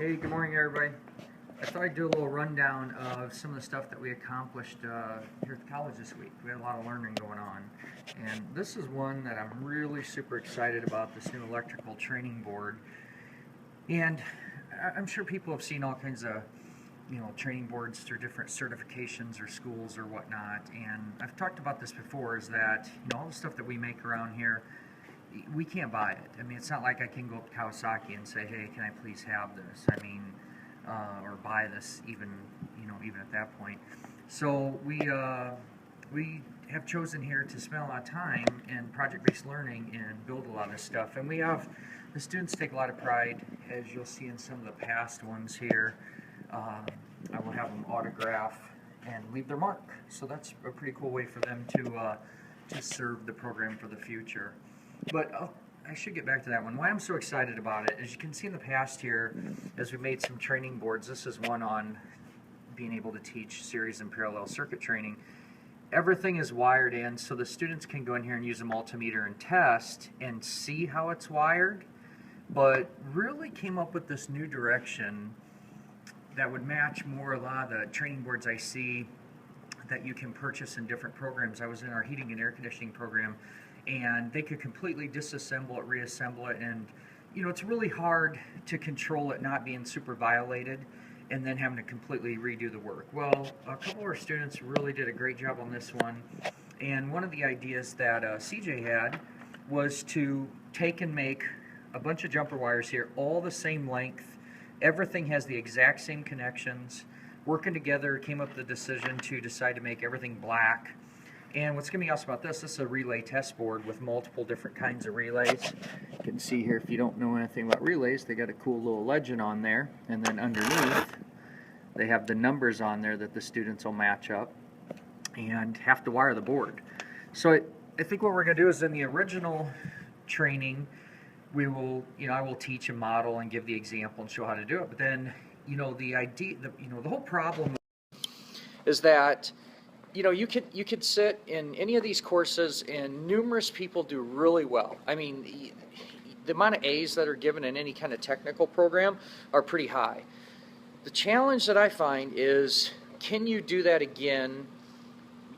Hey, good morning everybody. I thought I'd do a little rundown of some of the stuff that we accomplished here at the college this week. We had a lot of learning going on. And this is one that I'm really super excited about, this new electrical training board. And I'm sure people have seen all kinds of training boards through different certifications or schools or whatnot. And I've talked about this before, is that all the stuff that we make around here, we can't buy it. I mean, it's not like I can go up to Kawasaki and say, hey, can I please have this? I mean, or buy this even at that point. So we have chosen here to spend a lot of time in project-based learning and build a lot of this stuff. And we have, the students take a lot of pride, as you'll see in some of the past ones here. I will have them autograph and leave their mark. So that's a pretty cool way for them to serve the program for the future. But I should get back to that one. Why I'm so excited about it, as you can see in the past here, as we made some training boards, this is one on being able to teach series and parallel circuit training. Everything is wired in, so the students can go in here and use a multimeter and test and see how it's wired, but really came up with this new direction that would match more a lot of the training boards I see that you can purchase in different programs. I was in our heating and air conditioning program, and they could completely disassemble it, reassemble it, and it's really hard to control it not being super violated and then having to completely redo the work. Well, a couple of our students really did a great job on this one, and one of the ideas that CJ had was to take and make a bunch of jumper wires here, all the same length, everything has the exact same connections, working together, came up with the decision to decide to make everything black. And what's going to be awesome about this is a relay test board with multiple different kinds of relays. You can see here, if you don't know anything about relays, they got a cool little legend on there, and then underneath they have the numbers on there that the students will match up and have to wire the board. So I think what we're going to do is, in the original training, we will, I will teach a model and give the example and show how to do it. But then, the idea, the whole problem is that you could sit in any of these courses, and numerous people do really well. I mean, the amount of A's that are given in any kind of technical program are pretty high. The challenge that I find is, can you do that again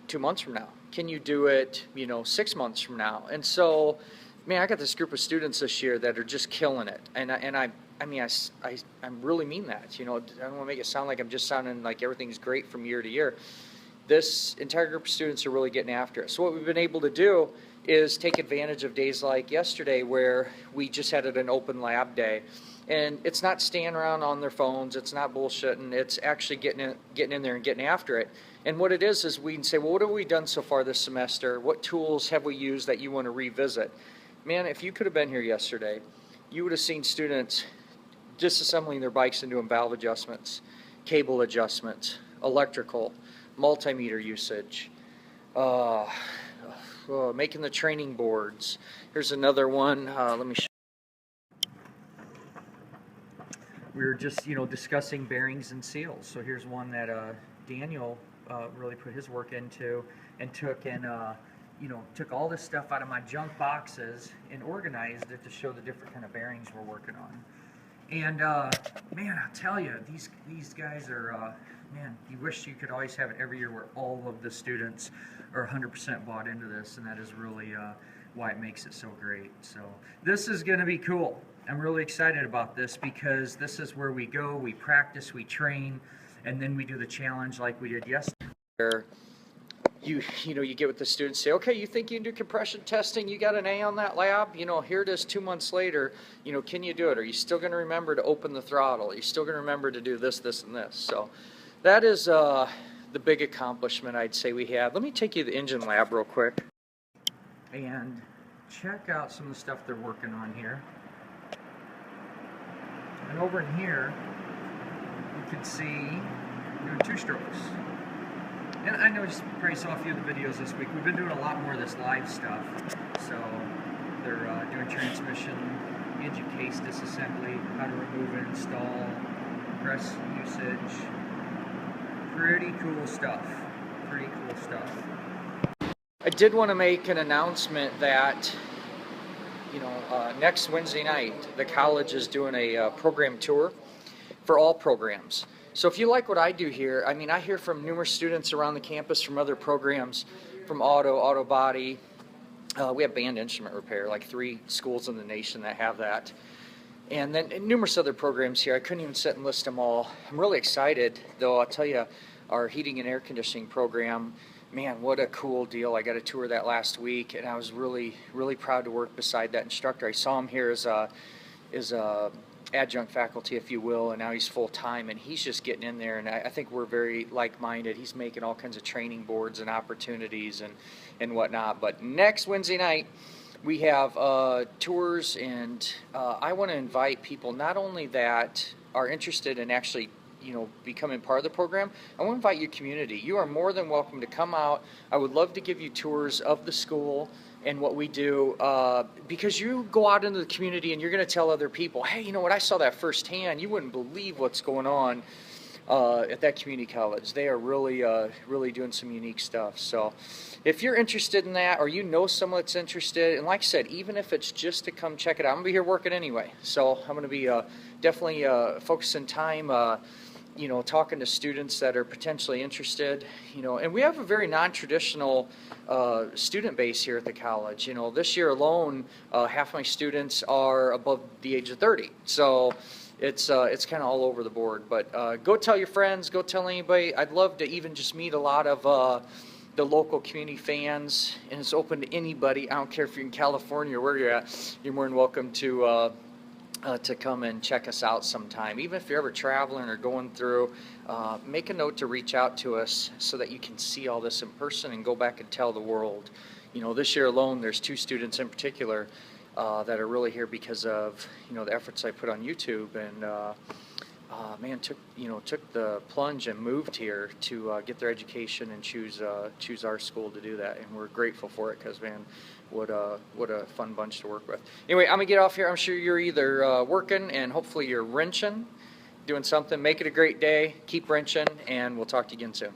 2 months from now? Can you do it, 6 months from now? And so, man, I got this group of students this year that are just killing it, and I really mean that. I don't want to make it sound like I'm just sounding like everything's great from year to year. This entire group of students are really getting after it. So what we've been able to do is take advantage of days like yesterday, where we just had an open lab day. And it's not staying around on their phones, it's not bullshitting, it's actually getting in there and getting after it. And what it is we can say, well, what have we done so far this semester? What tools have we used that you want to revisit? Man, if you could have been here yesterday, you would have seen students disassembling their bikes and doing valve adjustments, cable adjustments, electrical, multimeter usage, making the training boards. Here's another one. Let me show. We were just discussing bearings and seals. So here's one that Daniel really put his work into, and took all this stuff out of my junk boxes and organized it to show the different kind of bearings we're working on. And man, I'll tell you, these guys are, man, you wish you could always have it every year where all of the students are 100% bought into this, and that is really why it makes it so great. So this is going to be cool. I'm really excited about this, because this is where we go, we practice, we train, and then we do the challenge like we did yesterday, where you get with the students, say, okay, you think you can do compression testing, you got an A on that lab, here it is 2 months later, can you do it? Are you still going to remember to open the throttle? Are you still going to remember to do this, this, and this? So that is the big accomplishment I'd say we have. Let me take you to the engine lab real quick and check out some of the stuff they're working on here. And over in here, you can see doing 2-strokes. And I know you probably saw a few of the videos this week. We've been doing a lot more of this live stuff. So they're doing transmission, engine case disassembly, how to remove and install, press usage. Pretty cool stuff. Pretty cool stuff. I did want to make an announcement that next Wednesday night, the college is doing a program tour. for all programs. So if you like what I do here, I mean, I hear from numerous students around the campus from other programs, from auto body. We have band instrument repair, like 3 schools in the nation that have that. And then numerous other programs here. I couldn't even sit and list them all. I'm really excited, though. I'll tell you, our heating and air conditioning program, man, what a cool deal. I got a tour of that last week, and I was really, really proud to work beside that instructor. I saw him here as a adjunct faculty, if you will, and now he's full-time, and he's just getting in there, and I think we're very like-minded. He's making all kinds of training boards and opportunities and whatnot. But next Wednesday night, we have tours, and I want to invite people not only that are interested in actually becoming part of the program. I want to invite your community. You are more than welcome to come out. I would love to give you tours of the school and what we do, because you go out into the community and you're going to tell other people, hey, you know what, I saw that firsthand. You wouldn't believe what's going on at that community college. They are really doing some unique stuff. So if you're interested in that, or you know someone that's interested, and like I said, even if it's just to come check it out, I'm going to be here working anyway. So I'm going to be definitely focusing time talking to students that are potentially interested, and we have a very non-traditional student base here at the college. This year alone, half my students are above the age of 30. So it's kind of all over the board. But go tell your friends, go tell anybody. I'd love to even just meet a lot of the local community fans, and it's open to anybody. I don't care if you're in California or where you're at. You're more than welcome to come and check us out sometime. Even if you're ever traveling or going through, make a note to reach out to us so that you can see all this in person and go back and tell the world. This year alone, there's 2 students in particular that are really here because of the efforts I put on YouTube, and man, took the plunge and moved here to get their education and choose our school to do that, and we're grateful for it, because man, what a fun bunch to work with. Anyway, I'm gonna get off here. I'm sure you're either working, and hopefully you're wrenching, doing something. Make it a great day. Keep wrenching, and we'll talk to you again soon.